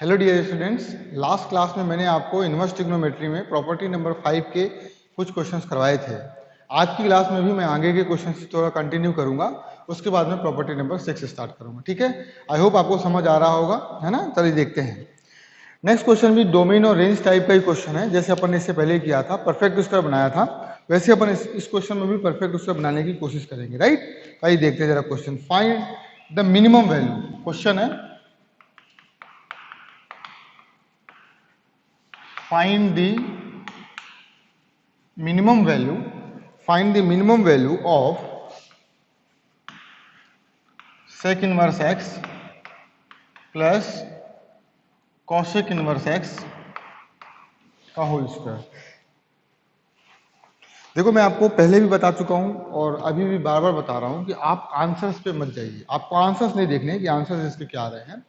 Hello dear students, last class में मैंने आपको इनवर्स ट्रिग्नोमेट्री में प्रॉपर्टी नंबर 5 के कुछ क्वेश्चंस करवाए थे। आज की क्लास में भी मैं आगे के क्वेश्चंस थोड़ा कंटिन्यू करूंगा, उसके बाद में प्रॉपर्टी नंबर 6 स्टार्ट करूंगा। ठीक है, आई होप आपको समझ आ रहा होगा, है ना। चलिए देखते हैं। नेक्स्ट क्वेश्चन भी डोमेन और रेंज टाइप का ही क्वेश्चन है। जैसे अपन ने इससे पहले किया था, परफेक्ट स्क्वायर बनाया था, वैसे अपन इस क्वेश्चन में भी परफेक्ट स्क्वायर बनाने की कोशिश करेंगे। राइट, आइए देखते हैं जरा question. Find the minimum value question है। find the minimum value of sec inverse x plus cosec inverse x का होल स्क्वायर। देखो, मैं आपको पहले भी बता चुका हूं और अभी भी बार बार बता रहा हूं कि आप आंसर्स पे मत जाइए। आपको आंसर्स नहीं देखने कि आंसर्स इसके क्या आ रहे हैं,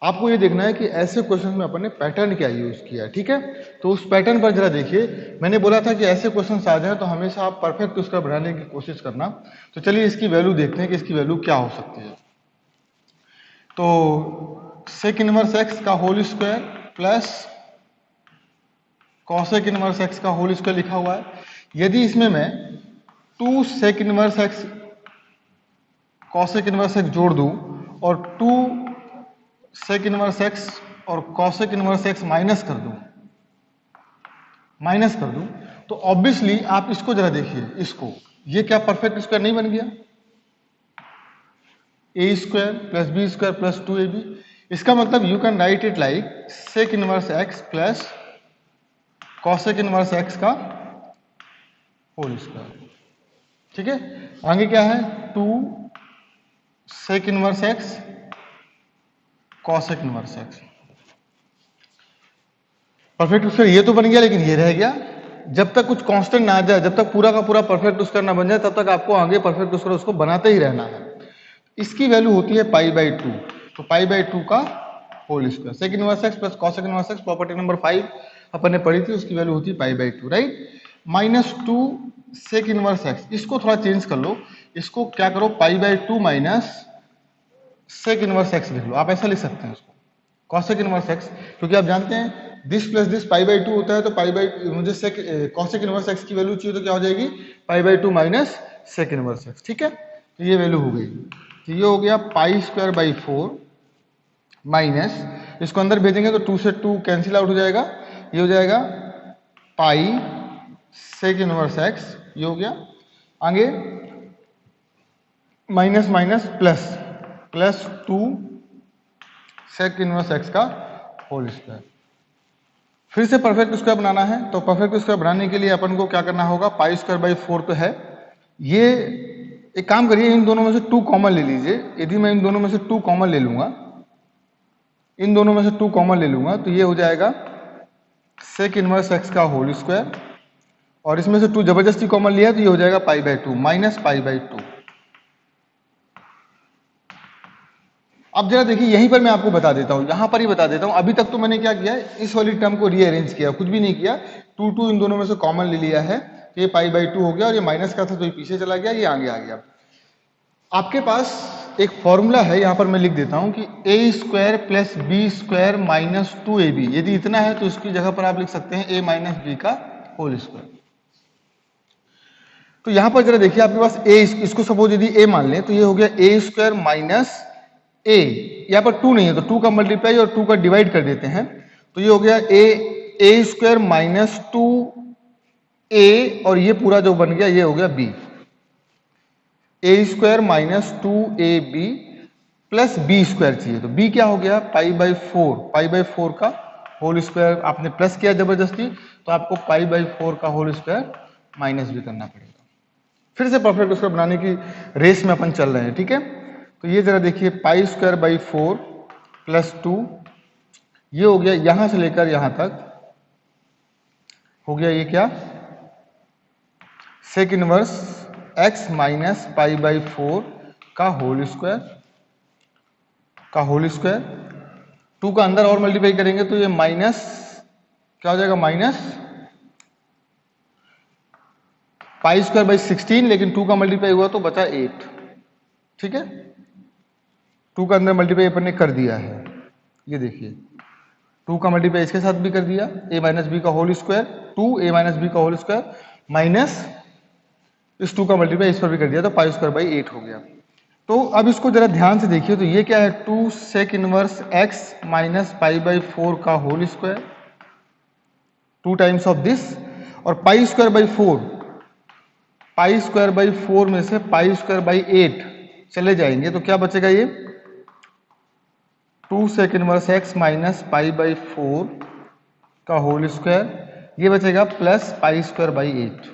आपको ये देखना है कि ऐसे क्वेश्चन में अपन ने पैटर्न क्या यूज किया है। ठीक है, तो उस पैटर्न पर जरा देखिए। मैंने बोला था कि ऐसे क्वेश्चन आ जाए तो हमेशा आप परफेक्ट उसका बनाने की कोशिश करना। तो चलिए इसकी वैल्यू देखते हैं कि इसकी वैल्यू क्या हो सकती है। तो सेक इनवर्स एक्स का whole square plus cosec inverse x का होल स्क्वायर लिखा हुआ है। यदि इसमें मैं 2 sec inverse x cosec inverse x जोड़ दूं और 2 सेक इनवर्स एक्स और कॉसेक इनवर्स एक्स माइनस कर दूं तो ऑब्वियसली आप इसको जरा देखिए। इसको, ये क्या परफेक्ट स्क्वायर नहीं बन गया? A square plus b square plus 2ab। इसका मतलब you can write it like sec inverse x plus cosec inverse x का होल स्क्वायर। ठीक है, आगे क्या है? 2 sec inverse x cosec inverse x. Perfect square ये तो बन गया, लेकिन ये रह गया। जब तक कुछ कांस्टेंट ना आ जाए, जब तक पूरा का पूरा परफेक्ट स्क्वायर ना बन जाए, तब तक आपको आगे परफेक्ट स्क्वायर उसको बनाते ही रहना है। इसकी वैल्यू होती है π/2। तो π/2 का whole square. Sec inverse x plus cosec inverse x property number 5 अपन ने पढ़ी थी, उसकी वैल्यू होती है π/2। Right, -2 sec inverse x. इसको थोड़ा चेंज कर लो, इसको क्या करो, π/2 माइनस सेक इनवर्स एक्स लिख लो। आप ऐसा लिख सकते हैं उसको, कॉसेक इनवर्स एक्स, क्योंकि आप जानते हैं दिस प्लस दिस π/2 होता है। तो मुझे सेक कॉसेक इनवर्स एक्स की वैल्यू चाहिए, तो क्या हो जाएगी? π/2 माइनस सेक इनवर्स एक्स। ठीक है, तो ये वैल्यू हो गई। तो ये हो गया π²/4 माइनस, इसको अंदर भेजेंगे तो 2 से 2 कैंसिल आउट हो जाएगा। ये हो जाएगा पाई सेक इनवर्स एक्स। ये हो गया। आगे minus minus plus, plus 2 sec inverse x का होल स्क्वायर। फिर से परफेक्ट स्क्वायर बनाना है, तो परफेक्ट स्क्वायर बनाने के लिए अपन को क्या करना होगा? π²/4 तो है। ये एक काम करिए, इन दोनों में से 2 कॉमन ले लीजिए। यदि मैं इन दोनों में से 2 कॉमन ले लूंगा, तो ये हो जाएगा सेक इनवर्स एक्स का होल स्क्वायर, और इसमें से 2 जबरदस्ती कॉमन लिया तो ये हो जाएगा π/2 माइनस π/2। अब जरा देखिए, यहीं पर मैं आपको बता देता हूं, यहां पर ही बता देता हूं। अभी तक तो मैंने क्या किया, इस वाली टर्म को रीअरेंज किया, कुछ भी नहीं किया। 2 इन दोनों में से कॉमन ले लिया है, तो ये π/2 हो गया, और ये माइनस का था तो ये पीछे चला गया, ये आगे आ गया। आपके पास एक फॉर्मूला है, यहां पर मैं लिख देता हूं कि a² plus b² minus 2ab। यदि इतना है तो इसकी जगह पर आप लिख सकते हैं a माइनस b का होल स्क्वायर। तो यहां पर जरा देखिए, आपके पास a, इसको सपोज यदि a मान लें, तो ये हो गया a² माइनस a। यहां पर 2 नहीं है तो 2 का मल्टीप्लाई और 2 का डिवाइड कर देते हैं, तो ये हो गया a² माइनस 2a, और ये पूरा जो बन गया ये हो गया b। a² minus 2ab plus b² चाहिए, तो b क्या हो गया? π/4 का होल स्क्वायर। आपने प्लस किया जबरदस्ती, तो आपको π/4 का होल स्क्वायर माइनस भी करना पड़ेगा। फिर से परफेक्ट स्क्वायर बनाने की रेस में अपन चल रहे हैं। ठीक है, तो ये जरा देखिए, π²/4 प्लस 2, ये हो गया यहां से लेकर यहां तक हो गया, ये क्या? सेक इनवर्स x माइनस π/4 का होल स्क्वायर 2 का अंदर और मल्टीप्लाई करेंगे तो ये माइनस क्या हो जाएगा? माइनस π²/16, लेकिन 2 का मल्टीप्लाई हुआ तो बचा 8। ठीक है, 2 का अंदर मल्टीप्लाई अपन ने कर दिया है। ये देखिए, 2 का मल्टीप्लाई इसके साथ भी कर दिया, a माइनस बी का whole square, 2a minus b का होल स्क्वायर माइनस इस 2 का मल्टीप्लाई इस पर भी कर दिया, तो पाई स्क्वायर बाई 8 हो गया। तो अब इसको जरा ध्यान से देखिए, तो ये क्या है, 2 sec inverse x minus pi by 4 का whole square, 2 times of this, और pi square by 4, pi square by 4 में से पाई स्क्वायर बाई 8 चले जाएंगे, तो क्या बचेगा, ये 2 sec inverse x minus pi by 4 का होल स्क्वायर, ये बचेगा प्लस पाई स्क्वायर बाई 8।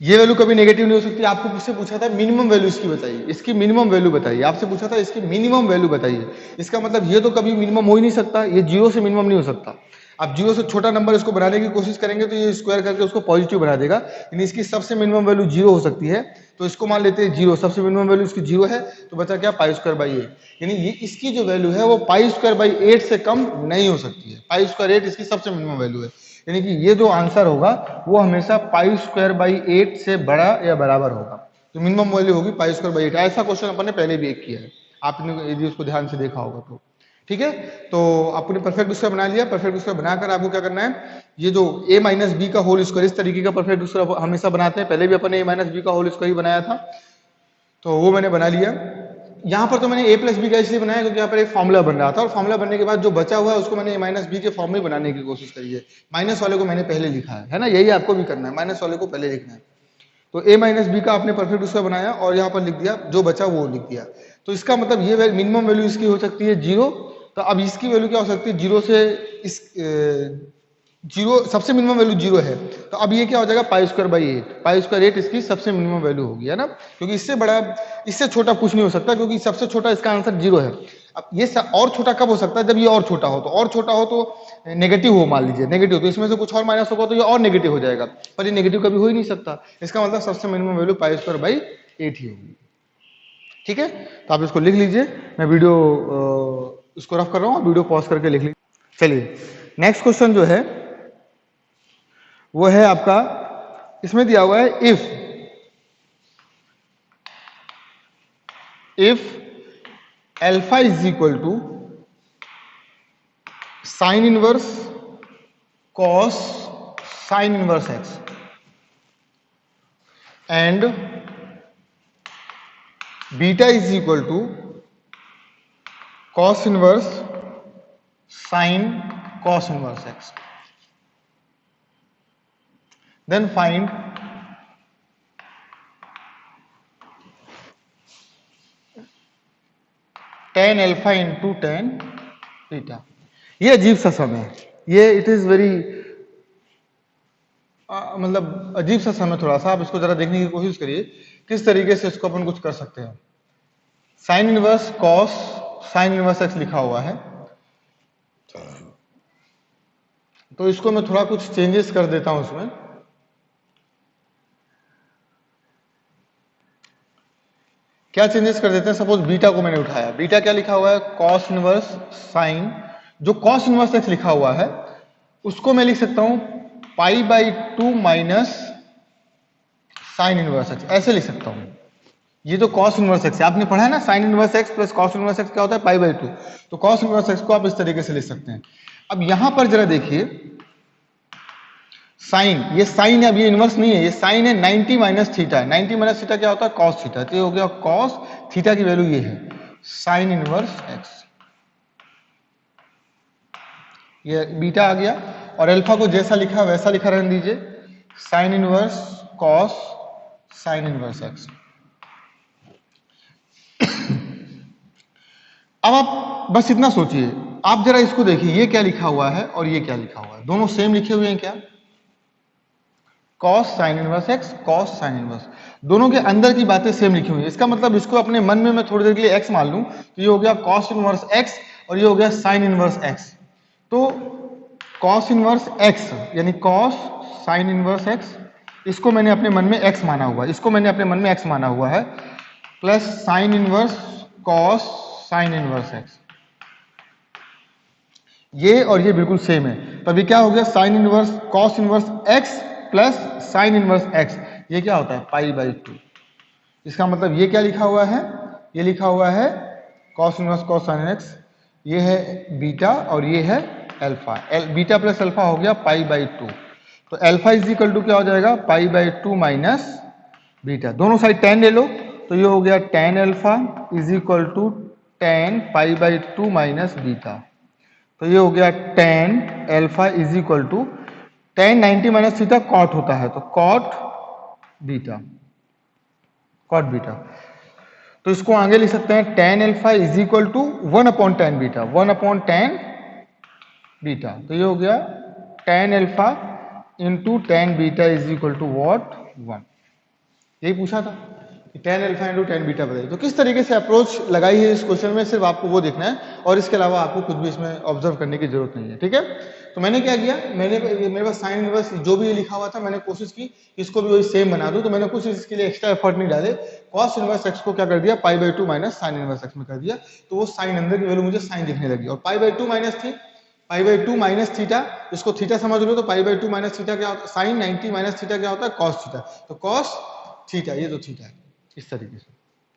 ये वैल्यू कभी नेगेटिव नहीं हो सकती। आपको मुझसे पूछा था मिनिमम वैल्यू इसकी बताइए, इसकी मिनिमम वैल्यू बताइए, आपसे पूछा था इसकी मिनिमम वैल्यू बताइए। इसका मतलब ये तो कभी मिनिमम हो ही नहीं सकता, ये 0 से मिनिमम नहीं हो सकता। आप 0 से छोटा नंबर इसको बनाने की कोशिश करेंगे तो ये स्क्वायर करके उसको पॉजिटिव बना देगा, यानी इसकी सबसे मिनिमम वैल्यू 0 हो सकती है। तो इसको मान लेते हैं 0, सबसे मिनिमम वैल्यू इसकी 0 है, तो बचा क्या, पाई स्क्वायर बाई 8, यानी ये इसकी जो वैल्यू है वो पाई स्क्वायर बाई 8 से कम नहीं हो सकती है। पाई स्क्वायर 8 इसकी सबसे मिनिमम वैल्यू है, यानी कि ये जो आंसर होगा वो हमेशा पाई स्क्वायर बाई 8 से बड़ा या बराबर होगा। तो मिनिमम वैल्यू होगी पाई स्क्वायर बाई 8। ऐसा क्वेश्चन अपन ने पहले भी एक किया है, आपने यदि उसको ध्यान से देखा होगा तो। ठीक है, तो आपने परफेक्ट स्क्वायर बना लिया। परफेक्ट स्क्वायर बनाकर आपको क्या करना है, ये जो a माइनस बी का होल स्क्वायर, इस तरीके का परफेक्ट स्क्वायर हमेशा बनाते हैं, पहले भी अपन ने a माइनस बी का होल स्क्वायर ही बनाया था, तो वो मैंने बना लिया। यहाँ पर तो मैंने a प्लस बी का इसलिए बनाया क्योंकि यहाँ पर एक फॉर्मूला बन रहा था, और फॉर्मूला बनने के बाद जो बचा हुआ है उसको मैंने a माइनस बी के फॉर्म में बनाने की कोशिश करी है। माइनस वाले को मैंने पहले लिखा है ना, यही आपको भी करना है, माइनस वाले को पहले लिखना है। तो a माइनस बी का आपने परफेक्ट स्क्वायर बनाया और यहाँ पर लिख दिया, जो बचा वो लिख दिया। तो इसका मतलब ये मिनिमम वैल्यू इसकी हो सकती है 0। तो अब इसकी वैल्यू क्या हो सकती है, 0 से इस 0 सबसे मिनिमम वैल्यू 0 है, तो अब ये क्या हो जाएगा, पाई स्क्वायर बाई 8। पाई स्क्वायर 8 इसकी सबसे मिनिमम वैल्यू होगी, है ना, क्योंकि इससे बड़ा, इससे छोटा कुछ नहीं हो सकता, क्योंकि सबसे छोटा इसका आंसर 0 है। अब ये और छोटा कब हो सकता है, जब ये और छोटा हो, तो और छोटा हो तो नेगेटिव हो, मान लीजिए नेगेटिव, तो इसमें से कुछ और माइनस होगा तो ये और नेगेटिव हो जाएगा, पर ये नेगेटिव कभी हो ही नहीं सकता। इसका मतलब सबसे minimum value pi square by 8 ही होगी। ठीक है, तो आप इसको लिख लीजिए, मैं वीडियो इसको रफ कर रहा हूँ, वीडियो पॉज करके लिख लीजिए। चलिए नेक्स्ट क्वेश्चन जो है वो है आपका, इसमें दिया हुआ है if alpha is equal to sine inverse cos sine inverse x and beta is equal to cos inverse sine cos inverse x, then find tan alpha into tan beta. ये अजीब सा सम है, ये इट इज वेरी मतलब अजीब सा सम है थोड़ा सा। आप इसको जरा देखने की कोशिश करिए किस तरीके से इसको अपन कुछ कर सकते हैं। Sign inverse cos sine inverse x लिखा हुआ है, तो इसको मैं थोड़ा कुछ चेंजेस कर देता हूं इसमें। क्या चेंजेस कर देते हैं, सपोज बीटा को मैंने उठाया, बीटा क्या लिखा हुआ है, कॉस इनवर्स साइन, जो कॉस इनवर्स एक्स लिखा हुआ है उसको मैं लिख सकता हूं पाई by 2 minus sign inverse x, ऐसे लिख सकता हूं। ये जो कॉस इनवर्स एक्स है, आपने पढ़ा है ना, sign inverse x plus cos inverse x क्या होता है, पाई बाई 2, तो कॉस इनवर्स एक्स को आप इस तरीके से लिख सकते हैं। अब यहां पर जरा देखिए, साइन, ये साइन है, अब ये इनवर्स नहीं है, ये साइन है, 90 माइनस थीटा है, 90 माइनस थीटा क्या होता है, कॉस थीटा, तो ये हो गया कॉस थीटा की वैल्यू ये है साइन इनवर्स एक्स, ये बीटा आ गया। और अल्फा को जैसा लिखा वैसा लिखा रहने दीजिए, sign inverse cos sine inverse x. अब आप बस इतना सोचिए, आप जरा इसको देखिए, ये क्या लिखा हुआ है और ये क्या लिखा हुआ है, दोनों सेम लिखे हुए हैं क्या, cos sine inverse x cos sine inverse, दोनों के अंदर की बातें सेम लिखी हुई है। इसका मतलब इसको अपने मन में मैं थोड़ी देर के लिए एक्स मान लूं, तो ये हो गया कॉस इनवर्स एक्स और ये हो गया साइन इनवर्स एक्स। तो कॉस इनवर्स एक्स यानी कॉस साइन इनवर्स एक्स, इसको मैंने अपने मन में एक्स माना हुआ है, इसको मैंने अपने मन में एक्स माना हुआ है, plus sine inverse cos sine inverse x, ये और ये बिल्कुल सेम है। तभी क्या हो गया, sign inverse cos inverse x plus sine inverse x, ये क्या होता है, पाई बाई 2। इसका मतलब ये क्या लिखा हुआ है, ये लिखा हुआ है cos inverse cos sine x ये है बीटा और ये है अल्फा। बीटा प्लस अल्फा हो गया पाई बाई 2। तो अल्फा इज इक्वल टू क्या हो जाएगा, पाई बाई 2 माइनस बीटा। दोनों साइड tan ले लो, तो ये हो गया tan alpha is equal to tan pi by 2 minus beta. तो ये हो गया tan alpha is equal to tan 90 minus theta cot होता है, तो कॉट बीटा, कॉट बीटा। तो इसको आगे लिख सकते हैं tan alpha is equal to 1 upon tan beta, 1 upon tan beta. तो ये हो गया tan alpha into tan beta is equal to what 1। यही पूछा था कि tan alpha into tan beta बताइए। तो किस तरीके से अप्रोच लगाई है इस क्वेश्चन में, सिर्फ आपको वो देखना है और इसके अलावा आपको कुछ भी इसमें ऑब्जर्व करने की जरूरत नहीं है, ठीक है। तो मैंने क्या किया, मेरे पास साइन इनवर्स जो भी लिखा हुआ था, मैंने कोशिश की इसको भी वही सेम बना दूं। तो मैंने कुछ इसके लिए एक्स्ट्रा एफर्ट नहीं डाले, कॉस इनवर्स एक्स को क्या कर दिया, पाई by 2 minus sign inverse x में कर दिया। तो वो साइन अंदर की वैल्यू मुझे साइन दिखने लगी, और पाई बाई 2 माइनस थी, पाई बाई 2 माइनस थीटा, इसको थीटा समझ लो। तो पाई बाई 2 माइनस थीटा क्या होता है, साइन 90 माइनस थीटा क्या होता है, कॉस थीटा। तो कॉस थीटा, ये तो थीटा है, इस तरीके से,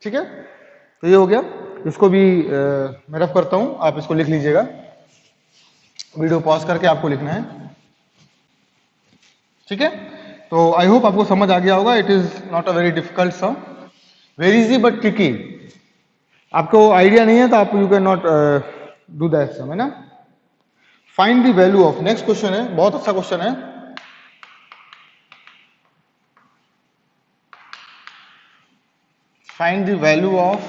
ठीक है। तो ये हो गया, इसको भी मैं रफ करता हूं, आप इसको लिख लीजिएगा, वीडियो पॉज करके आपको लिखना है, ठीक है। तो आई होप आपको समझ आ गया होगा। It is not a very difficult sum, very easy but tricky. आपको आइडिया नहीं है तो आप you can not do that sum, है ना। Find the value of, next question है, बहुत अच्छा क्वेश्चन है। Find the value of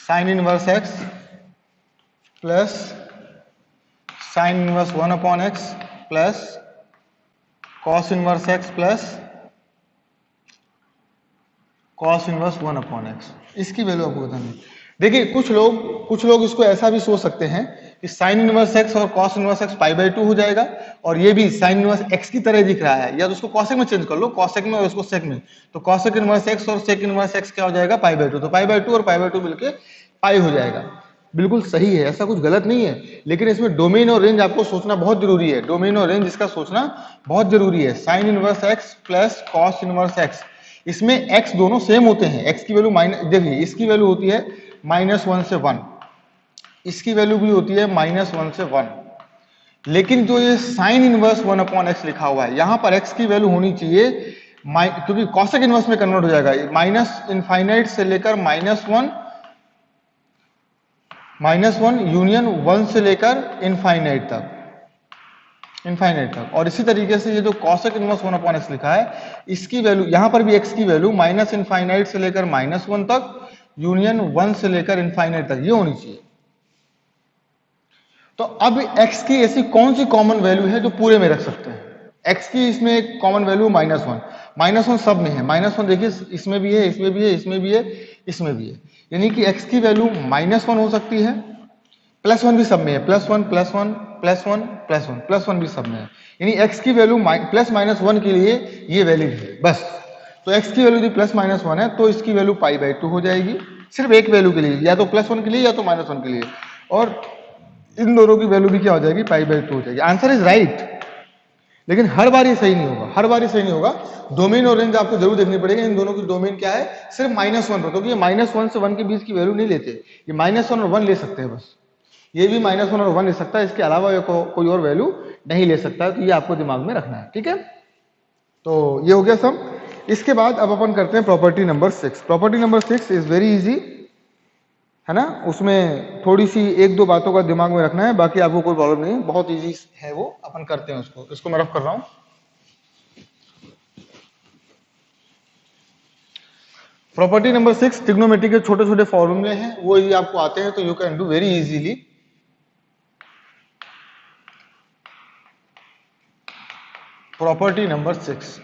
sine inverse x plus sine inverse 1 upon x plus cos inverse x plus cos inverse 1 upon x. इसकी value आपको बतानी है। देखिए कुछ लोग इसको ऐसा भी सोच सकते हैं कि साइन इनवर्स एक्स और cos inverse x pi by 2 हो जाएगा, और ये भी साइन इनवर्स एक्स की तरह दिख रहा है, या तो उसको कॉसेक में चेंज कर लो, कॉसेक में और उसको सेक में। तो कॉसेक इनवर्स एक्स और सेक इनवर्स एक्स क्या हो जाएगा, पाई बाई 2। तो पाई बाई 2 और पाई बाई 2 मिलके पाई हो जाएगा। बिल्कुल सही है, ऐसा कुछ गलत नहीं है, लेकिन इसमें डोमेन और रेंज आपको सोचना बहुत जरूरी है। डोमेन और रेंज इसका सोचना बहुत जरूरी है। Sign inverse x plus cos inverse x, इसमें x दोनों सेम होते हैं। x की वैल्यू माइनस, देखिए इसकी वैल्यू होती है -1 से 1, इसकी वैल्यू भी होती है -1 से 1, लेकिन जो ये साइन इनवर्स 1 अपॉन एक्स लिखा हुआ है, यहां पर x की वैल्यू होनी चाहिए, क्योंकि कॉसेक इनवर्स में कन्वर्ट हो जाएगा, माइनस इनफाइनाइट से लेकर -1 यूनियन 1 से लेकर इनफाइनाइट तक, और इसी तरीके से ये जो कॉसेक इनवर्स 1 अपॉन एक्स लिखा है, इसकी वैल्यू यहां पर भी x की वैल्यू माइनस इनफाइनाइट से लेकर -1 तक यूनियन 1 से लेकर इनफाइनाइट तक ये होनी चाहिए। तो अब x की ऐसी कौन सी कॉमन वैल्यू है जो पूरे में रख सकते हैं। x की इसमें एक कॉमन वैल्यू -1 सब में है। -1 देखिए इसमें भी है, इसमें भी है, इसमें भी है, इसमें भी है, यानी कि x की वैल्यू -1 हो सकती है, +1 भी सब में है, +1 +1 +1 +1 +1 भी सब में है, यानी x की वैल्यू +-1 के लिए ये वैलिड है बस। तो x की वैल्यू यदि +-1 है तो इसकी वैल्यू पाई बाई 2 हो जाएगी, सिर्फ एक वैल्यू के लिए, या तो +1 के लिए या तो -1 के लिए, और इन दोनों की वैल्यू भी क्या हो जाएगी, पाई बाई 2 हो जाएगी। आंसर इज राइट, लेकिन हर बार ये सही नहीं होगा, हर बार ये सही नहीं होगा। डोमेन और रेंज आपको जरूर देखनी पड़ेगी। इन दोनों की डोमेन क्या है, सिर्फ -1 पर, क्योंकि ये -1 से 1 के बीच की वैल्यू नहीं लेते, ये -1 और 1 ले सकते हैं बस। ये भी -1 और 1 ले सकता है, इसके अलावा ये कोई और वैल्यू नहीं ले सकता। तो ये आपको दिमाग में रखना है, ठीक है। तो ये हो गया सम। इसके बाद अब अपन करते हैं property number 6। Property number 6 is very easy, है ना। उसमें थोड़ी सी 1-2 बातों का दिमाग में रखना है, बाकी आपको कोई प्रॉब्लम नहीं है, बहुत इजी है वो। अपन करते हैं उसको, इसको मैं रफ कर रहा हूं। प्रॉपर्टी नंबर 6 ट्रिग्नोमेट्री के छोटे छोटे फॉर्मूले हैं, वो यदि आपको आते हैं तो you can do very easily. Property number 6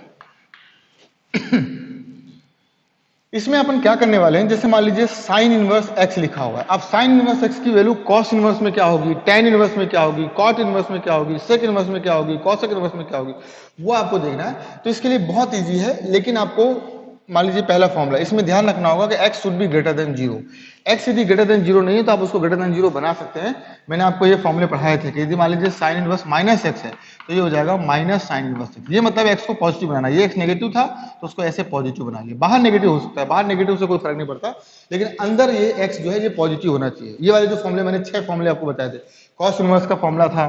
इसमें अपन क्या करने वाले हैं, जैसे मान लीजिए साइन इनवर्स x लिखा हुआ है। अब साइन इनवर्स x की वैल्यू कॉस इनवर्स में क्या होगी, tan इनवर्स में क्या होगी, कॉट इनवर्स में क्या होगी, सेक इनवर्स में क्या होगी, कॉसेक इनवर्स में क्या होगी, वो आपको देखना है। तो इसके लिए बहुत इजी है, लेकिन आपको मान लीजिए पहला फॉर्मूला, इसमें ध्यान रखना होगा कि x should be greater than 0। x यदि ग्रेटर देन 0 नहीं है तो आप उसको ग्रेटर देन 0 बना सकते हैं। मैंने आपको ये फॉर्मूले पढ़ाए थे कि यदि मान लीजिए साइन इनवर्स माइनस एक्स है तो ये हो जाएगा माइनस साइन इनवर्स एक्स। ये मतलब x को पॉजिटिव बनाना, ये x नेगेटिव था तो उसको ऐसे पॉजिटिव बना लिया। बाहर नेगेटिव हो सकता है, बाहर नेगेटिव से कोई फर्क नहीं पड़ता, लेकिन अंदर ये x जो है ये पॉजिटिव होना चाहिए। ये वाले जो फॉर्मूले मैंने 6 फॉर्मूले आपको बताए थे, कॉस इनवर्स का फॉर्मूला था,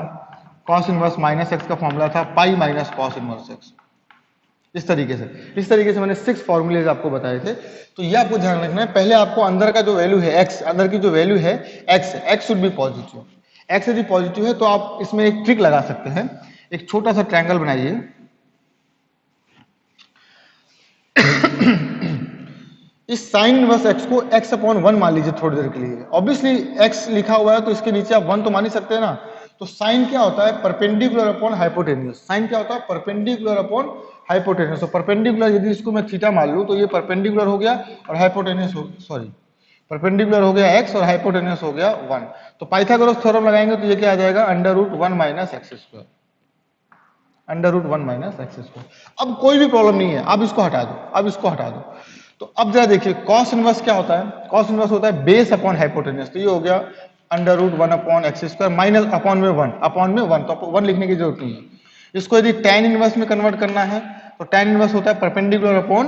कॉस इनवर्स माइनस एक्स का फॉर्मूला था, pi minus cos inverse x. इस तरीके से मैंने 6 फॉर्मूलेज आपको बताए थे। तो ये आपको ध्यान रखना है, पहले आपको अंदर का जो वैल्यू है x, अंदर की जो वैल्यू है x should be positive. x यदि पॉजिटिव है तो आप इसमें एक ट्रिक लगा सकते हैं। एक छोटा सा ट्रायंगल बनाइए, इस साइन इनवर्स x को x अपॉन 1 मान लीजिए थोड़ी देर के लिए। ऑब्वियसली x लिखा हुआ है तो इसके नीचे आप 1 तो मान ही सकते हैं ना। तो साइन क्या होता है? Perpendicular upon hypotenuse. साइन क्या होता है? Perpendicular upon hypotenuse. तो परपेंडिकुलर यदि इसको मैं थीटा मान लूं तो ये परपेंडिकुलर हो गया और हाइपोटेन्यूज सॉरी परपेंडिकुलर हो गया x और हाइपोटेन्यूज हो गया 1। तो पाइथागोरस थ्योरम लगाएंगे तो ये क्या आ जाएगा? Under root 1 minus x square, under root 1 minus x square. अब कोई भी प्रॉब्लम नहीं है, अब इसको हटा दो, अब इसको हटा दो। तो अब जरा देखिए कॉस इनवर्स क्या होता है? कॉस इनवर्स होता है बेस अपॉन हाइपोटेन्यूज। तो ये हो गया under root 1 upon x square minus upon में 1, अपॉन में 1, तो आपको 1 लिखने की जरूरत नहीं है। इसको यदि tan इनवर्स में कन्वर्ट करना है तो tan इनवर्स होता है परपेंडिकुलर अपॉन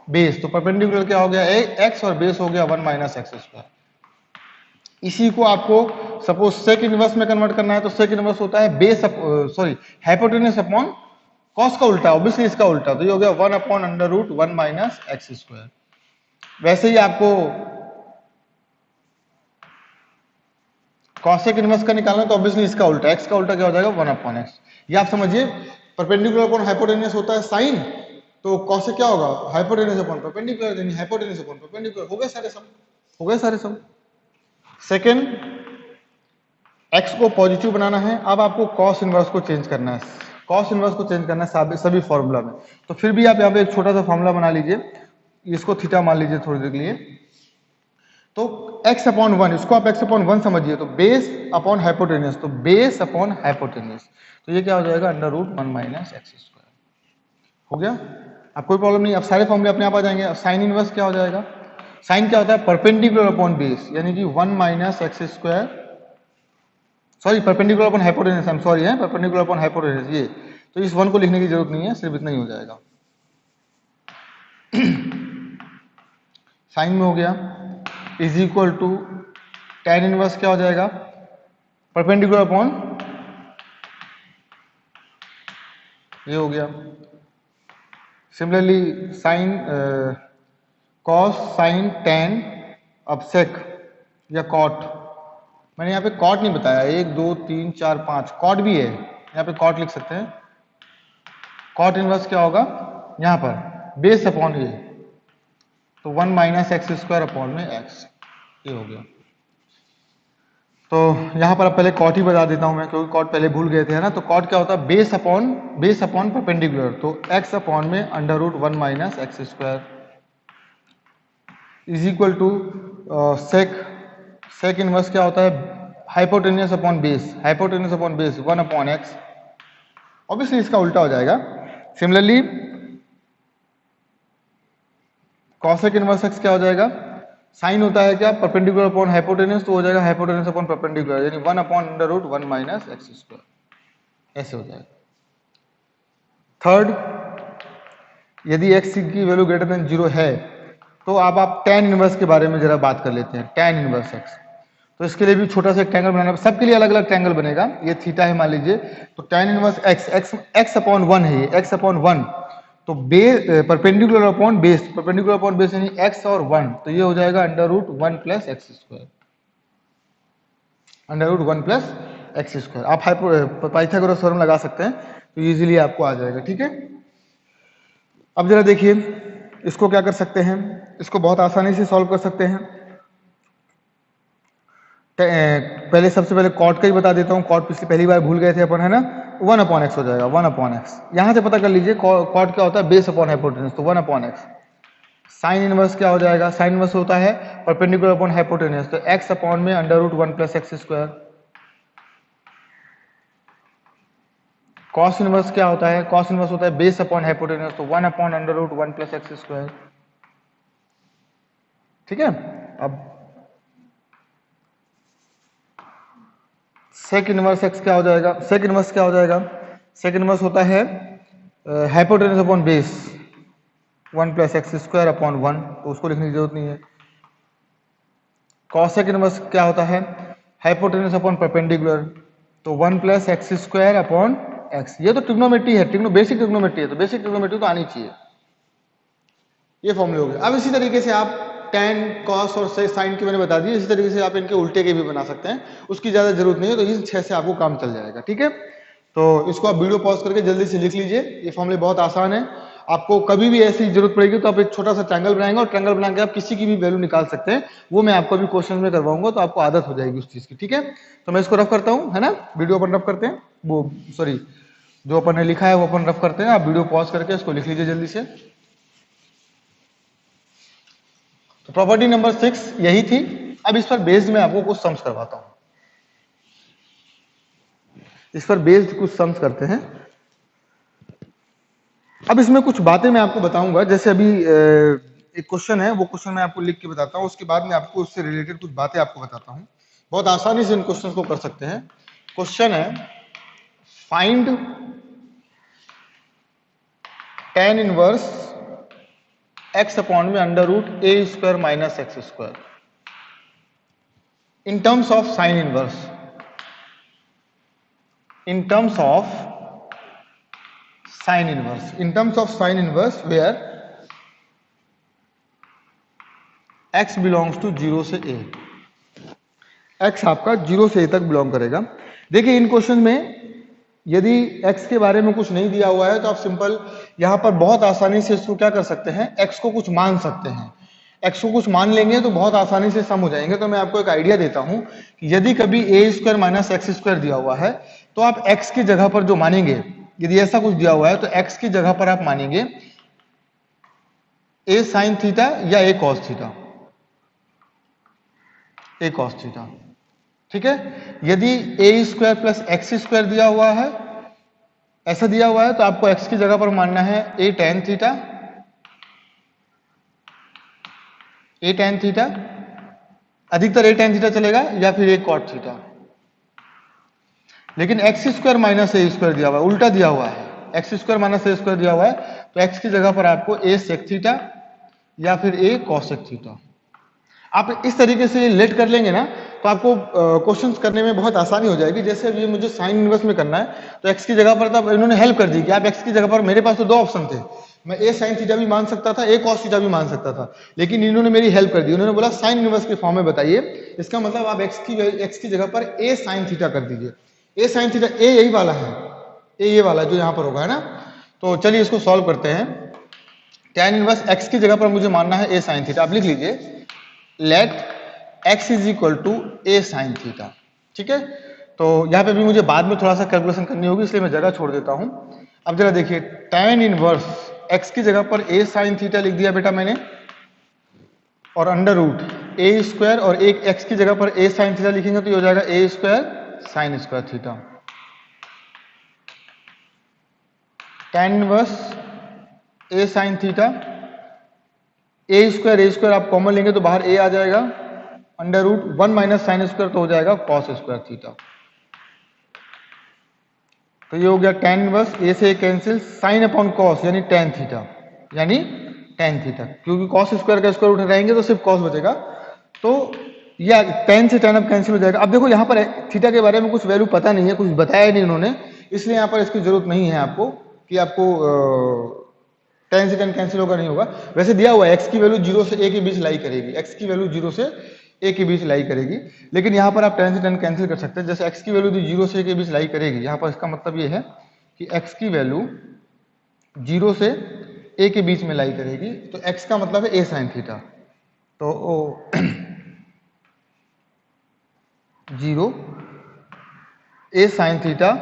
बेस। तो परपेंडिकुलर क्या हो गया? x और बेस हो गया 1 माइनस एक्स स्क्वायर। इसी को आपको सपोज सेक इनवर्स में कन्वर्ट करना है तो सेक इनवर्स होता है base sorry hypotenuse upon cos का उल्टा, ऑब्वियसली इसका उल्टा। तो ये हो गया 1 upon under root 1 minus x square. वैसे ही आपको कॉसेक इनवर्स का निकालना तो ऑब्वियसली इसका उल्टा, x का उल्टा क्या हो जाएगा? 1 अपॉन x। ये आप समझिए परपेंडिकुलर अपॉन हाइपोटेन्यूज होता है साइन, तो कॉसेक क्या होगा? हाइपोटेन्यूज अपॉन परपेंडिकुलर, यानी हाइपोटेन्यूज अपॉन परपेंडिकुलर। हो गए सारे सम, हो गए सारे सम। सेकंड, x को पॉजिटिव बनाना है। अब आपको कॉस इनवर्स को चेंज करना है, कॉस इनवर्स को चेंज करना है सभी फॉर्मूला में। तो फिर भी आप यहाँ पे एक छोटा सा फॉर्मूला बना लीजिए, इसको थीटा मान लीजिए थोड़ी देर के लिए। तो x अपॉन 1, इसको आप x अपॉन 1 समझिए, तो बेस अपॉन हाइपोटेन्यूज, तो बेस अपॉन हाइपोटेन्यूज, तो ये क्या हो जाएगा? Under root 1 minus x square. हो गया? अब कोई प्रॉब्लम नहीं, अब सारे फॉर्मूले अपने आप आ जाएंगे। अब साइन इनवर्स क्या हो जाएगा? साइन क्या होता है? परपेंडिकुलर अपॉन बेस, यानी कि 1 minus x square, sorry perpendicular upon hypotenuse, I am sorry है, परपेंडिकुलर अपॉन हाइपोटेन्यूज। ये तो इस 1 को लिखने की जरूरत नहीं है, सिर्फ इतना ही हो जाएगा। साइन में हो गया is equal to tan inverse क्या हो जाएगा? परपेंडिकुलर अपॉन, ये हो गया। Similarly sine cos sine tan, अब सेक या कॉट, मैंने यहाँ पे कॉट नहीं बताया, 1 2 3 4 5 कॉट भी है, यहाँ पे कॉट लिख सकते हैं। कॉट इनवर्स क्या होगा? यहाँ पर बेस अपॉन ए, तो 1 माइनस एक्स स्क्वायर अपॉन में x, ये हो गया। तो यहाँ पर अब पहले कॉट ही बता देता हूँ मैं, क्योंकि कॉट पहले भूल गए थे, है ना। तो कॉट क्या होता है? बेस अपॉन परपेंडिकुलर, तो x अपॉन में under root 1 minus x square is equal to sec inverse क्या होता है? Hypotenuse upon base, hypotenuse upon base 1 upon x, obviously इसका उल्टा हो जाएगा। सिमिलरली कॉसेक इनवर्स एक्स क्या हो जाएगा? साइन होता है क्या? परपेंडिकुलर अपॉन हाइपोटेन्यूज, तो हो जाएगा हाइपोटेन्यूज अपॉन परपेंडिकुलर, यानी 1 upon under root 1 minus x square, ऐसे हो जाएगा। थर्ड, यदि x की वैल्यू ग्रेटर देन 0 है तो अब आप tan इनवर्स के बारे में जरा बात कर लेते हैं। tan इनवर्स x, तो इसके लिए भी छोटा सा एक ट्रायंगल बनाना, सबके लिए अलग अलग ट्रायंगल बनेगा। ये थीटा है मान लीजिए, तो tan इनवर्स x अपॉन 1 है, ये x अपॉन 1, तो perpendicular upon base, perpendicular upon base यानी x और 1, तो ये हो जाएगा under root 1 plus x square, under root 1 plus x square. आप पाइथागोरस थ्योरम लगा सकते हैं, तो इजीली आपको आ जाएगा। ठीक है, अब जरा देखिए इसको क्या कर सकते हैं, इसको बहुत आसानी से सॉल्व कर सकते हैं। पहले सबसे पहले कॉट का ही बता देता हूँ। कॉट पिछली पहली बार भूल गए थे अपन, है ना। 1 अपॉन एक्स हो जाएगा, 1 अपॉन एक्स। यहां से पता कर लीजिए कॉट क्या होता है? बेस अपॉन हाइपोटेन्यूज, तो 1 अपॉन एक्स। साइन इनवर्स क्या हो जाएगा? साइन इनवर्स होता है परपेंडिकुलर अपॉन हाइपोटेन्यूज, तो एक्स अपॉन में under root 1 plus x square. Cos inverse क्या होता है? कॉस इनवर्स होता है बेस अपॉन हाइपोटेन्यूज, तो 1 upon under root 1 plus x square. ठीक है। अब सेक इनवर्स एक्स क्या हो जाएगा, सेक इनवर्स क्या हो जाएगा, सेक इनवर्स होता है hypotenuse upon base 1 plus x square upon 1, तो उसको लिखने की जरूरत नहीं है। कॉसेक इनवर्स क्या होता है, हाइपोटेनस अपॉन परपेंडिकुलर, तो 1 plus x square upon x. ये तो ट्रिग्नोमेट्री है, बेसिक ट्रिग्नोमेट्री है, तो बेसिक ट्रिग्नोमेट्री तो आनी चाहिए। ये फॉर्मूले हो गए। अब इसी तरीके से आप tan, cos और साइन की मैंने बता दी, इसी तरीके से आप इनके उल्टे के भी बना सकते हैं, उसकी ज्यादा जरूरत नहीं है, तो इन 6 से आपको काम चल जाएगा। ठीक है, तो इसको आप वीडियो पॉज करके जल्दी से लिख लीजिए, ये फॉर्मूले बहुत आसान है। आपको कभी भी ऐसी जरूरत पड़ेगी तो आप एक छोटा सा ट्रायंगल बनाएंगे और ट्रायंगल बना के आप किसी की भी वैल्यू निकाल सकते हैं, वो मैं आपको अभी क्वेश्चन में करवाऊंगा, तो आपको आदत हो जाएगी उस चीज की। ठीक है, तो मैं इसको रफ करता हूँ, है ना, वीडियो अपन रफ करते हैं, वो सॉरी जो अपन ने लिखा है वो अपन रफ करते हैं, आप वीडियो पॉज करके इसको लिख लीजिए जल्दी से। तो प्रॉपर्टी नंबर 6 यही थी। अब इस पर बेस्ड मैं आपको कुछ सम्स करवाता हूं, इस पर बेस्ड कुछ सम्स करते हैं। अब इसमें कुछ बातें मैं आपको बताऊंगा, जैसे अभी एक क्वेश्चन है, वो क्वेश्चन मैं आपको लिख के बताता हूं, उसके बाद मैं आपको उससे रिलेटेड कुछ बातें आपको बताता हूं। बहुत आसानी से इन क्वेश्चन को कर सकते हैं। क्वेश्चन है find tan inverse x upon में under root a square minus x square in terms of sin inverse, in terms of sin inverse, in terms of sin inverse where x belongs to 0 से a, x आपका 0 से a तक belong करेगा। देखिए इन question में यदि x के बारे में कुछ नहीं दिया हुआ है तो आप सिंपल यहां पर बहुत आसानी से इसको क्या कर सकते हैं, x को कुछ मान सकते हैं। x को कुछ मान लेंगे तो बहुत आसानी से सम हो जाएंगे। तो मैं आपको एक आइडिया देता हूं कि यदि कभी ए स्क्वायर माइनस एक्स स्क्वायर दिया हुआ है तो आप x की जगह पर जो मानेंगे, यदि ऐसा कुछ दिया हुआ है तो x की जगह पर आप मानेंगे ए साइन थीटा या ए कॉस थीटा, ए कॉस थीटा। ठीक है, यदि ए स्क्वायर प्लस एक्स स्क्वायर दिया हुआ है, ऐसा दिया हुआ है, तो आपको x की जगह पर मानना है ए टेन थीटा, ए टेन थीटा, अधिकतर ए टेन थीटा चलेगा या फिर ए कॉट थीटा। लेकिन एक्स स्क्वायर माइनस ए स्क्वायर दिया हुआ है, उल्टा दिया हुआ है, एक्स स्क्वायर माइनस ए स्क्वायर दिया हुआ है, तो एक्स की जगह पर आपको ए सेक थीटा या फिर ए कॉसेक थीटा। आप इस तरीके से लेट कर लेंगे ना तो आपको क्वेश्चंस करने में बहुत आसानी हो जाएगी। जैसे अभी मुझे साइन इनवर्स में करना है तो एक्स की जगह पर तो इन्होंने हेल्प कर दी कि आप एक्स की जगह पर, मेरे पास तो दो ऑप्शन थे, मैं ए साइन थीटा भी मान सकता था, ए कॉस थीटा भी मान सकता था, लेकिन इन्होंने मेरी हेल्प कर दी, उन्होंने बोला साइन इनवर्स के फॉर्म में बताइए। इसका मतलब आप एक्स की जगह पर ए साइन थीटा कर दीजिए। ए साइन थीटा, ए यही वाला है, ए ये वाला जो यहां पर होगा, है ना। तो चलिए इसको सॉल्व करते हैं। tan इनवर्स एक्स की जगह पर मुझे मानना है ए साइन थीटा, आप लिख लीजिए let x is equal to a sine theta. ठीक है, तो यहां पे भी मुझे बाद में थोड़ा सा कैलकुलेशन करनी होगी, इसलिए मैं जगह छोड़ देता हूं। अब जरा देखिए, tan इनवर्स x की जगह पर ए साइन थीटा लिख दिया बेटा मैंने, और अंडर रूट ए स्क्वायर, और एक x की जगह पर ए साइन थीटा लिखेंगे तो ये हो जाएगा a square sine square theta. tan inverse a sine theta, a square आप कॉमन लेंगे तो बाहर ए आ जाएगा, under root 1 minus sine square तो हो जाएगा कॉस स्क्वायर थीटा। तो ये हो गया tan इनवर्स, ए से कैंसिल, साइन अपॉन कॉस यानी tan थीटा, यानी tan थीटा, क्योंकि कॉस स्क्वायर का स्क्वायर रूट रहेंगे तो सिर्फ कॉस बचेगा, तो या tan से tan अब कैंसिल हो जाएगा। अब देखो यहाँ पर थीटा के बारे में कुछ वैल्यू पता नहीं है, कुछ बताया नहीं उन्होंने, इसलिए यहाँ पर इसकी जरूरत नहीं है आपको कि आपको tan से tan कैंसिल होगा नहीं होगा। वैसे दिया हुआ है x की वैल्यू 0 से a के बीच लाई करेगी, x की वैल्यू 0 से a के बीच लाई करेगी, लेकिन यहाँ पर आप tan से tan कैंसिल कर सकते हैं। जैसे x की वैल्यू 0 से a के बीच लाई करेगी, यहाँ पर इसका मतलब ये है कि x की वैल्यू 0 से a के बीच में लाई करेगी, तो x का मतलब है a साइन थीटा, तो 0 a साइन थीटा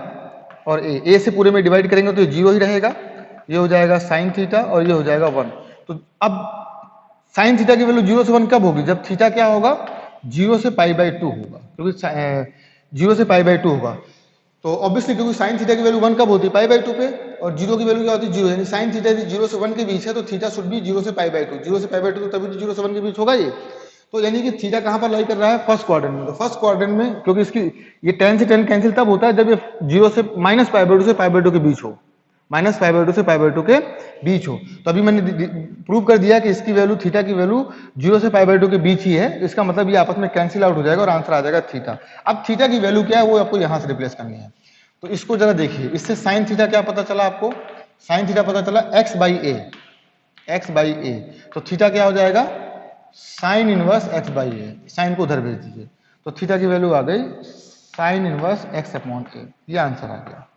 और a से पूरे में डिवाइड करेंगे तो ये 0 ही रहेगा, ये हो जाएगा साइन थीटा और ये हो जाएगा 1। तो अब साइन थीटा की वैल्यू 0 से 1 कब होगी, जब थीटा क्या होगा 0 से पाई बाई 2 होगा, क्योंकि 0 से पाई बाई 2 होगा। तो ऑब्वियसली क्योंकि साइन थीटा की वैल्यू 1 कब होती है, पाई बाई 2 पे, और जीरो की वैल्यू क्या होती है, जीरो, यानी साइन थीटा यदि 0 से 1 के बीच है तो थीटा शुड बी 0 से पाई बाई 2, 0 से पाई बाई 2 तो तभी तो 0 से 1 के बीच होगा ये। तो यानी कि थीटा कहां पर लाई कर रहा है, फर्स्ट क्वाड्रेंट में। तो फर्स्ट क्वाड्रेंट में क्योंकि इसकी ये tan से tan कैंसिल तब होता है जब ये 0 से माइनस पाई बाई 2 से पाई बाई 2 के बीच हो, माइनस पाई बाई 2 से पाई बाई 2 के बीच हो। तो अभी मैंने प्रूव कर दिया कि इसकी वैल्यू थीटा की वैल्यू 0 से पाई बाई 2 के बीच ही है। इसका मतलब ये आपस में कैंसिल आउट हो जाएगा और आंसर आ जाएगा थीटा। अब थीटा की वैल्यू क्या है वो आपको यहां से रिप्लेस करनी है। तो इसको जरा देखिए, इससे साइन थीटा क्या पता चला आपको, साइन थीटा पता चला x by a, x by a. तो थीटा क्या हो जाएगा, sine inverse x by a, sine को उधर भेज दीजिए। तो थीटा की वैल्यू आ गई साइन इनवर्स x अपॉन ए, ये आंसर आ गया।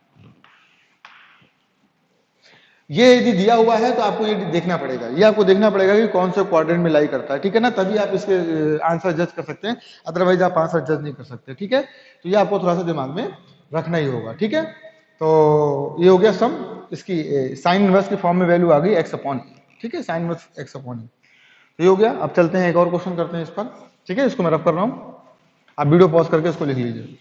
ये यदि दिया हुआ है तो आपको ये देखना पड़ेगा, ये आपको देखना पड़ेगा कि कौन से क्वाड्रेंट में लाई करता है, ठीक है ना, तभी आप इसके आंसर जज कर सकते हैं, अदरवाइज आप आंसर जज नहीं कर सकते, ठीक है। तो ये आपको थोड़ा सा दिमाग में रखना ही होगा, ठीक है। तो ये हो गया सम, इसकी साइन इनवर्स की फॉर्म में वैल्यू आ गई x अपॉन, ठीक है, साइन इनवर्स x अपॉन। ये हो गया। अब चलते हैं एक और क्वेश्चन करते हैं इस पर, ठीक है, इसको मैं रफ कर रहा हूं, आप वीडियो पॉज करके इसको लिख लीजिए।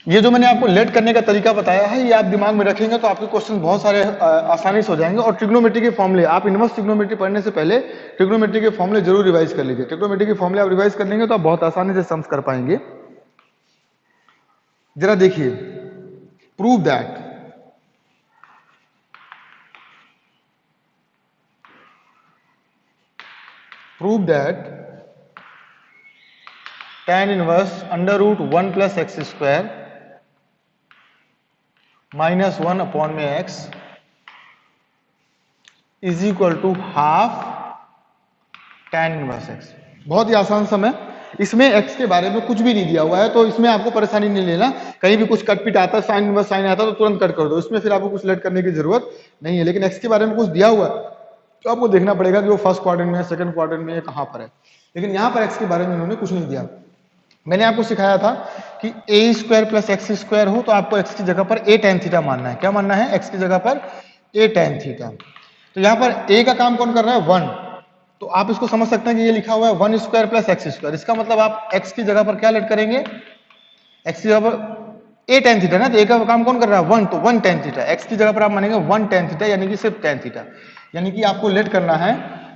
ये जो मैंने आपको लेट करने का तरीका बताया है, ये आप दिमाग में रखेंगे तो आपके क्वेश्चन बहुत सारे आसानी से हो जाएंगे। और ट्रिग्नोमेट्री के फॉर्मूले, आप इनवर्स ट्रिग्नोमेट्री पढ़ने से पहले ट्रिग्नोमेट्री के फॉर्मूले जरूर रिवाइज कर लीजिए। ट्रिग्नोमेट्री के फॉर्मूले आप रिवाइज कर लेंगे तो आप बहुत आसानी से सम्स कर पाएंगे। जरा देखिए, prove that tan inverse under root 1 plus x square minus 1 upon में x is equal to half tan inverse x। बहुत ही आसान सम है, इसमें x के बारे में कुछ भी नहीं दिया हुआ है, तो इसमें आपको परेशानी नहीं लेना। कहीं भी कुछ कट पिट आता है, साइन इनवर्स साइन आता है तो तुरंत कट कर दो, इसमें फिर आपको कुछ लेट करने की जरूरत नहीं है। लेकिन x के बारे में कुछ दिया हुआ है तो आपको देखना पड़ेगा कि वो फर्स्ट क्वाड्रेंट में है, सेकंड क्वाड्रेंट में है, कहां पर है। लेकिन यहां पर x के बारे में इन्होंने कुछ नहीं दिया। मैंने आपको सिखाया था कि a square plus x square हो तो आपको x की जगह पर a tan थीटा मानना है। क्या मानना है, x की जगह पर a tan थीटा। तो यहां पर a का काम कौन कर रहा है, 1। तो आप इसको समझ सकते हैं कि ये लिखा हुआ है 1 स्क्वायर प्लस एक्स स्क्वायर। इसका मतलब आप x की जगह पर क्या लेट करेंगे, x की जगह पर a tan थीटा ना, तो a का काम कौन कर रहा है 1, तो 1 tan थीटा। x की जगह पर आप मानेंगे 1 tan थीटा, यानी कि सिर्फ tan थीटा। यानी कि आपको लेट करना है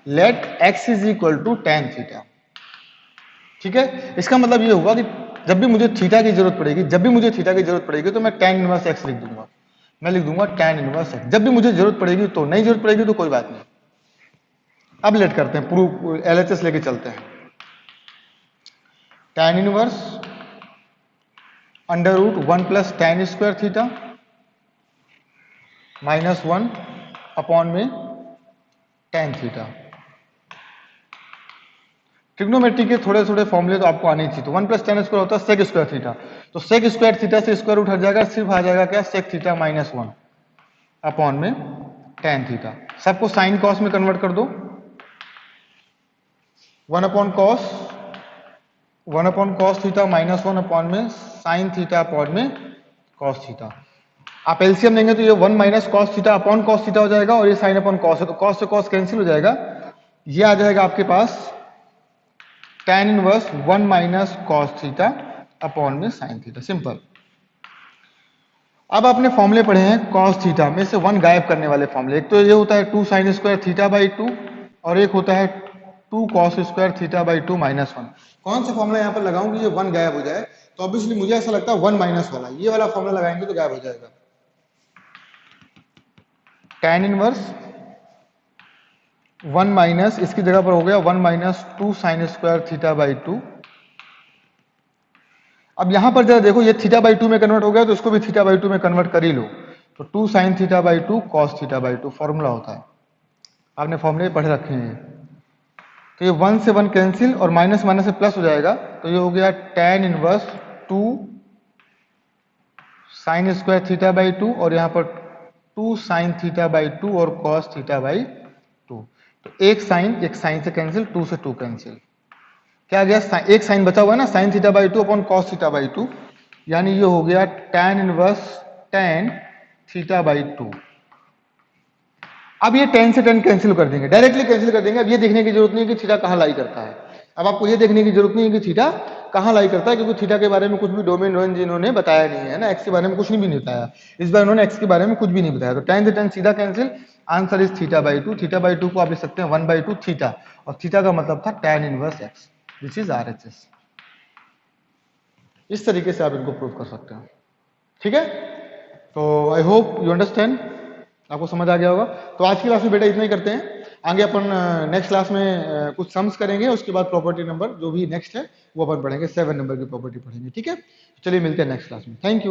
let x is equal to tan theta, ठीक है। इसका मतलब ये हुआ कि जब भी मुझे थीटा की जरूरत पड़ेगी, जब भी मुझे थीटा की जरूरत पड़ेगी तो मैं tan इनवर्स x लिख दूंगा, मैं लिख दूंगा tan इनवर्स x। जब भी मुझे जरूरत पड़ेगी तो, नहीं जरूरत पड़ेगी तो कोई बात नहीं। अब लेट करते हैं, प्रूफ LHS लेके चलते हैं। tan inverse under root 1 plus tan square theta minus 1 upon में tan थीटा। ट्रिग्नोमेट्री के थोड़े थोड़े फॉर्मूले तो आपको आने चाहिए। तो 1 प्लस tan स्क्वायर होता है सेक स्क्वायर थीटा, तो सेक स्क्वायर थीटा से स्क्वायर रूट हट जाएगा, सिर्फ आ जाएगा क्या, सेक थीटा माइनस 1 अपॉन में tan थीटा। सबको साइन कॉस में कन्वर्ट कर दो, 1 upon cos theta minus 1 upon में साइन थीटा अपॉन में कॉस थीटा। आप एलसीएम लेंगे तो ये 1 minus cos theta upon cos theta हो जाएगा, और ये साइन अपॉन कॉस है तो कॉस से कॉस कैंसिल हो जाएगा। ये आ जाएगा आपके पास tan inverse 1 minus cos theta upon में साइन थीटा, सिंपल। अब आपने फॉर्मूले पढ़े हैं कॉस थीटा में से 1 गायब करने वाले फॉर्मूले। एक तो ये होता है 2 साइन स्क्वायर थीटा बाई 2, और एक होता है 2 cos square theta by 2 minus 1। कौन सा फॉर्मूला यहाँ पर लगाऊं कि ये 1 गायब हो जाए, तो ऑब्वियसली मुझे ऐसा लगता है 1 माइनस वाला, ये वाला फॉर्मूला लगाएंगे तो गायब हो जाएगा। tan इनवर्स 1 माइनस, इसकी जगह पर हो गया 1 minus 2 sign square theta by 2। अब यहां पर जरा देखो, ये थीटा बाई 2 में कन्वर्ट हो गया तो इसको भी थीटा बाई 2 में कन्वर्ट कर ही लो। तो 2 sine theta by 2 cos theta by 2 formula होता है, आपने फॉर्मूले पढ़े रखे हैं। तो ये 1 से 1 कैंसिल और माइनस माइनस से प्लस हो जाएगा, तो ये हो गया tan inverse 2 sign square theta by 2, और यहां पर 2 साइन थीटा बाई 2 और कॉस थीटा बाई 2। तो एक साइन से कैंसिल, 2 से 2 कैंसिल, क्या गया, एक साइन बचा हुआ है ना, sine theta by 2 upon cos theta by 2, यानी ये हो गया tan inverse tan theta by 2। अब ये tan से tan कैंसिल कर देंगे, डायरेक्टली कैंसिल कर देंगे। अब ये देखने की जरूरत नहीं है कि थीटा कहां लाई करता है, अब आपको ये देखने की जरूरत नहीं है कि थीटा कहाँ लाई करता है, क्योंकि थीटा के बारे में कुछ भी डोमेन रेंज इन्होंने बताया नहीं है ना, एक्स के बारे में कुछ नहीं भी नहीं बताया, इस बार इन्होंने एक्स के बारे में कुछ भी नहीं बताया, तो tan से tan सीधा कैंसिल, आंसर इज θ/2, θ/2 को आप लिख सकते हैं 1/2 थीटा, और थीटा का मतलब था tan inverse x, this is RHS। इस तरीके से आप इनको प्रूव कर सकते हो, ठीक है। तो आई होप यू अंडरस्टैंड, आपको समझ आ गया होगा। तो आज की क्लास में बेटा इतना ही करते हैं, आगे अपन नेक्स्ट क्लास में कुछ सम्स करेंगे, उसके बाद प्रॉपर्टी नंबर जो भी नेक्स्ट है वो अपन पढ़ेंगे, 7 नंबर की प्रॉपर्टी पढ़ेंगे, ठीक है। चलिए मिलते हैं नेक्स्ट क्लास में, थैंक यू।